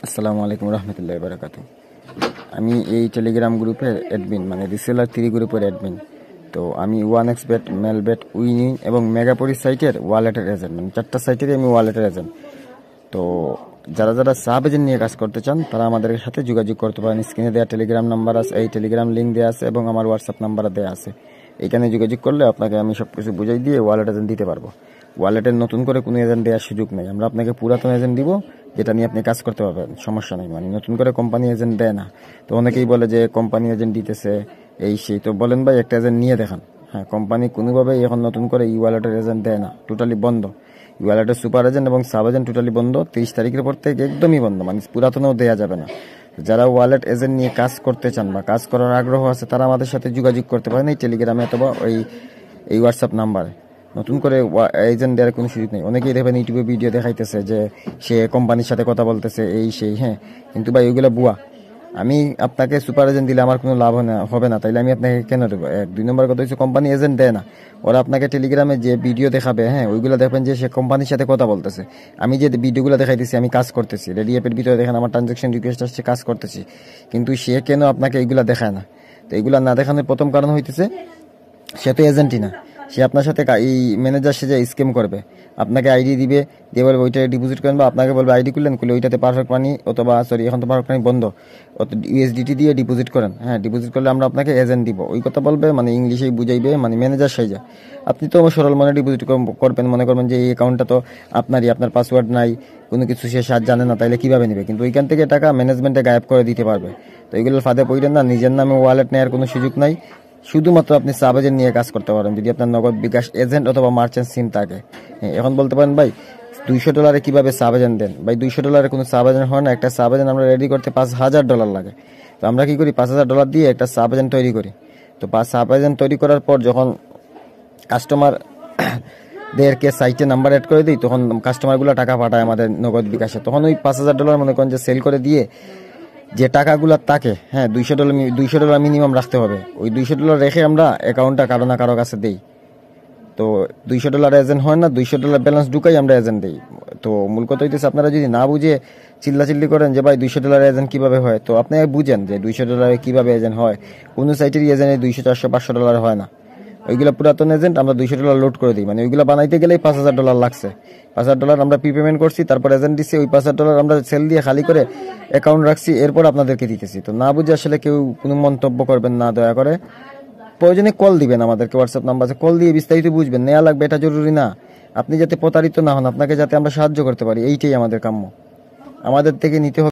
আসসালামু আলাইকুম রহমতুল্লাহি বারাকাতু। আমি এই টেলিগ্রাম গ্রুপের অ্যাডমিন, মানে রিসেলার 3 গ্রুপের অ্যাডমিন। তো আমি 1xBet, মেলবেট, উইনিং এবং মেগাপরি সাইটের ওয়ালেটের এজেন্ট, মানে 4টা সাইটেরই আমি ওয়ালেটের এজেন্ট। তো যারা যারা সাব এজেন্ট নিয়ে কাজ করতে চান তারা আমাদের সাথে যোগাযোগ করতে পারেন। স্ক্রিনে দেওয়া টেলিগ্রাম নাম্বার আছে, এই টেলিগ্রাম লিঙ্ক দেওয়া আছে এবং আমার হোয়াটসঅ্যাপ নাম্বার দেওয়া আছে। এখানে যোগাযোগ করলে আপনাকে আমি সব কিছু বুঝাই দিয়ে ওয়ালেট এজেন্ট দিতে পারবো। ওয়ালেটের নতুন করে কোনো এজেন্ট দেওয়ার সুযোগ নেই, আমরা আপনাকে পুরাতন এজেন্ট দিব যেটা নিয়ে আপনি কাজ করতে পারবেন, সমস্যা নেই। মানে নতুন করে কোম্পানি এজেন্ট দেয় না। তো অনেকেই বলে যে কোম্পানি এজেন্ট দিতেছে এই সেই, তো বলেন ভাই একটা এজেন্ট নিয়ে দেখান। হ্যাঁ, কোম্পানি কোনোভাবেই এখন নতুন করে ই ওয়ালেটের এজেন্ট দেয় না, টোটালি বন্ধ। ওয়ালেটের সুপার এজেন্ট এবং সাব এজেন্ট টোটালি বন্ধ, 30 তারিখের পর থেকে একদমই বন্ধ, মানে পুরাতনও দেওয়া যাবে না। যারা ওয়ালেট এজেন্ট নিয়ে কাজ করতে চান বা কাজ করার আগ্রহ আছে তারা আমাদের সাথে যোগাযোগ করতে পারেন এই টেলিগ্রামে অথবা এই হোয়াটসঅ্যাপ নাম্বারে। নতুন করে এজেন্ট দেওয়ার কোনো সুযোগ নেই। অনেকেই দেখবেন ইউটিউবে ভিডিও দেখাইতেছে যে সে কোম্পানির সাথে কথা বলতেছে এই সেই, হ্যাঁ, কিন্তু ভাই ওইগুলো বুয়া। আমি আপনাকে সুপার এজেন্ট দিলে আমার কোনো লাভ হবে না, তাইলে আমি আপনাকে কেন দেবো? 2 নম্বর কথা হচ্ছে কোম্পানি এজেন্ট দেয় না, ওরা আপনাকে টেলিগ্রামে যে ভিডিও দেখাবে, হ্যাঁ, ওইগুলো দেখবেন যে সে কোম্পানির সাথে কথা বলতেছে। আমি যে ভিডিওগুলো দেখাইতেছি আমি কাজ করতেছি, রেডি অ্যাপের ভিতরে দেখেন আমার ট্রানজাকশন রিকোয়েস্ট আসছে, কাজ করতেছি, কিন্তু সে কেন আপনাকে এইগুলা দেখায় না? তো এইগুলা না দেখানোর প্রথম কারণ হইতেছে সে তো এজেন্টই না। সে আপনার সাথে এই ম্যানেজার সে যে স্ক্যাম করবে, আপনাকে আইডি দিবে, দিয়ে বলবে ওইটা ডিপোজিট করেন, বা আপনাকে বলবে আইডি খুললেন, খুলে ওইটাতে পারফেক্ট মানি অথবা এখন তো পারফেক্ট মানি বন্ধ, ইউএসডিটি দিয়ে ডিপোজিট করেন। হ্যাঁ, ডিপোজিট করলে আমরা আপনাকে এজেন্ট দিব, ওই কথা বলবে, মানে ইংলিশেই বুঝাইবে, মানে ম্যানেজার সাইজা। আপনি তো সরল মনে ডিপোজিট করবেন, মনে করবেন যে এই অ্যাকাউন্টটা তো আপনারই, আপনার পাসওয়ার্ড নাই, কোনো কিছু সে জানে না, তাইলে কিভাবে নেবে? কিন্তু ওইখান থেকে টাকা ম্যানেজমেন্টে গায়েব করে দিতে পারবে। তো এইগুলোর ফাঁদে পড়েন না, নিজের নামে ওয়ালেট নেওয়ার কোনো সুযোগ নাই। শুধুমাত্র আপনি সাব এজেন্ট নিয়ে কাজ করতে পারেন যদি আপনার নগদ, বিকাশ, এজেন্ট অথবা মার্চেন্ট সিম থাকে। এখন বলতে পারেন ভাই $200 কিভাবে সাব এজেন্ট দেন? ভাই $200 কোনো সাব এজেন্ট হয় না। একটা সাব এজেন্ট আমরা রেডি করতে $5000 লাগে। তো আমরা কি করি, $5000 দিয়ে একটা সাব এজেন্ট তৈরি করি। তো সাব এজেন্ট তৈরি করার পর যখন কাস্টমার দেরকে সাইটে নাম্বার অ্যাড করে দিই, তখন কাস্টমারগুলো টাকা পাঠায় আমাদের নগদ বিকাশে। তখন ওই $5000 মনে করেন যে সেল করে দিয়ে যে টাকাগুলো তাকে, হ্যাঁ, $200 মিনিমাম রাখতে হবে। ওই $200 রেখে আমরা অ্যাকাউন্টটা কারো না কারো কাছে দেই। তো $200 এজেন্ট হয় না, $200 ব্যালেন্স ঢুকাই আমরা এজেন্ট দিই। তো মূল কথা হইতেছে আপনারা যদি না বুঝে চিল্লাচিল্লি করেন যে ভাই $200 এজেন্ট কিভাবে হয়, তো আপনি বুঝেন যে $200 কিভাবে এজেন্ট হয়। কোনো সাইটেরই এজেন্ট $200, $400, $500 হয় না। ওইগুলো পুরাতন এজেন্ট, আমরা $200 লোড করে দিই। মানে ওইগুলো বানাইতে গেলেই $5000 লাগছে। $5000 আমরা প্রিপেমেন্ট করছি, তারপর এজেন্ট দিচ্ছি, ওই $5000 আমরা সেল দিয়ে খালি করে অ্যাকাউন্ট রাখছি, এরপর আপনাদেরকে দিতেছি। তো না বুঝে আসলে কেউ কোনো মন্তব্য করবেন না, দয়া করে। প্রয়োজনে কল দিবেন, আমাদেরকে হোয়াটসঅ্যাপ নাম্বার আছে, কল দিয়ে বিস্তারিত বুঝবেন। নেওয়া লাগবে এটা জরুরি না, আপনি যাতে প্রতারিত না হন, আপনাকে যাতে আমরা সাহায্য করতে পারি, এইটাই আমাদের কাম্য। আমাদের থেকে নিতে হবে।